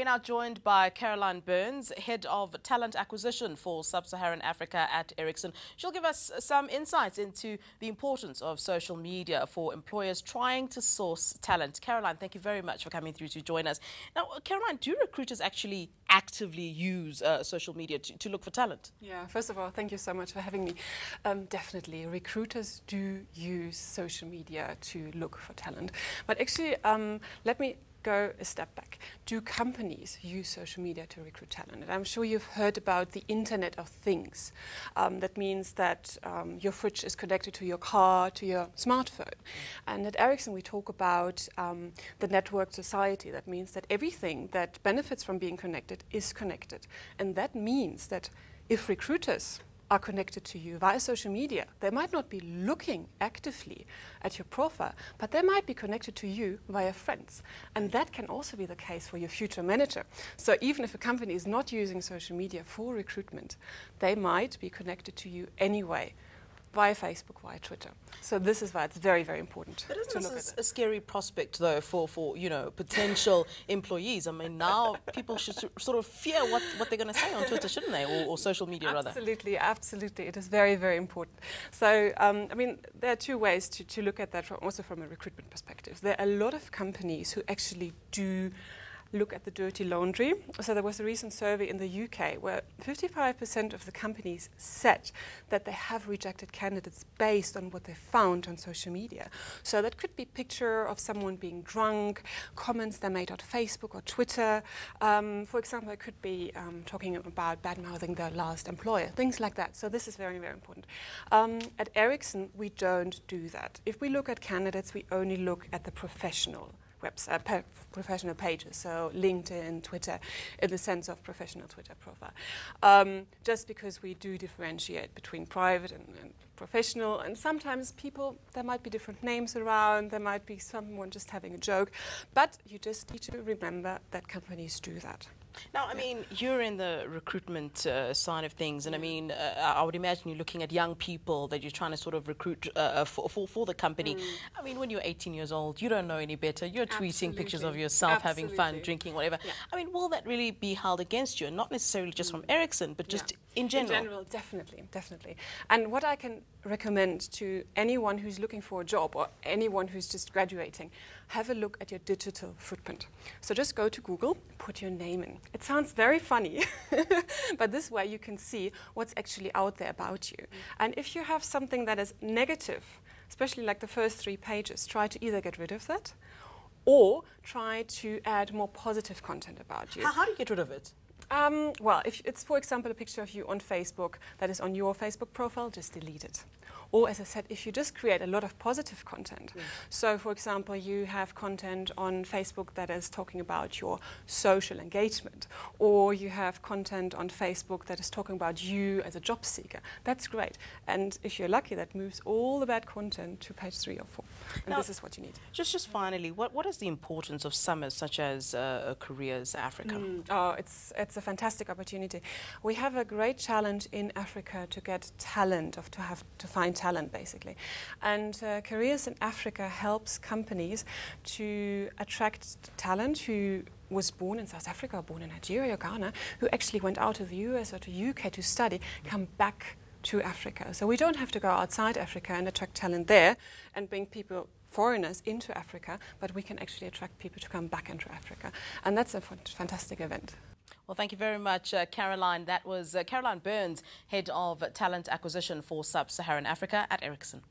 We're now joined by Caroline Burns, Head of Talent Acquisition for Sub-Saharan Africa at Ericsson. She'll give us some insights into the importance of social media for employers trying to source talent. Caroline, thank you very much for coming through to join us. Now, Caroline, do recruiters actually actively use social media to look for talent? Yeah, first of all, thank you so much for having me. Definitely, recruiters do use social media to look for talent. But actually, let me go a step back. Do companies use social media to recruit talent? And I'm sure you've heard about the Internet of Things. That means that your fridge is connected to your car, to your smartphone. And at Ericsson, we talk about the networked society. That means that everything that benefits from being connected is connected. And that means that if recruiters are connected to you via social media, they might not be looking actively at your profile, but they might be connected to you via friends. And that can also be the case for your future manager. So even if a company is not using social media for recruitment, they might be connected to you anyway, via Facebook, via Twitter. So this is why it's very, very important. But isn't this a scary prospect, though, for potential employees? I mean, now people should sort of fear what they're going to say on Twitter, shouldn't they, or social media, rather? Absolutely, absolutely. It is very, very important. So, I mean, there are two ways to look at that, also from a recruitment perspective. There are a lot of companies who actually do look at the dirty laundry. So there was a recent survey in the UK where 55% of the companies said that they have rejected candidates based on what they found on social media. So that could be a picture of someone being drunk, comments they made on Facebook or Twitter. For example, it could be talking about bad-mouthing their last employer, things like that. So this is very, very important. At Ericsson, we don't do that. If we look at candidates, we only look at the professional professional pages, so LinkedIn, Twitter, in the sense of professional Twitter profile. Just because we do differentiate between private and professional, and sometimes people, there might be different names around, there might be someone just having a joke, but you just need to remember that companies do that. Now, I mean, you're in the recruitment side of things, and I mean, I would imagine you're looking at young people that you're trying to sort of recruit for the company. I mean, when you're 18 years old, you don't know any better. You're tweeting pictures of yourself, having fun, drinking, whatever. Yeah. I mean, will that really be held against you? And not necessarily just from Ericsson, but just in general? In general, definitely, definitely. And what I can recommend to anyone who's looking for a job or anyone who's just graduating, have a look at your digital footprint. So just go to Google, put your name in. It sounds very funny, but this way you can see what's actually out there about you. And if you have something that is negative, especially like the first 3 pages, try to either get rid of that or try to add more positive content about you. How do you get rid of it? Well, if it's, for example, a picture of you on Facebook that is on your Facebook profile, just delete it. Or, as I said, if you just create a lot of positive content. So, for example, you have content on Facebook that is talking about your social engagement, or you have content on Facebook that is talking about you as a job seeker. That's great. And if you're lucky, that moves all the bad content to page 3 or 4. And now, this is what you need. Just finally, what is the importance of summers such as Careers Africa? Oh, it's a fantastic opportunity. We have a great challenge in Africa to get talent, to find talent, basically. And Careers in Africa helps companies to attract talent who was born in South Africa, or born in Nigeria or Ghana, who actually went out to the US or to UK to study, come back to Africa. So we don't have to go outside Africa and attract talent there and bring people, foreigners, into Africa, but we can actually attract people to come back into Africa. And that's a fantastic event. Well, thank you very much, Caroline. That was Caroline Burns, Head of Talent Acquisition for Sub-Saharan Africa at Ericsson.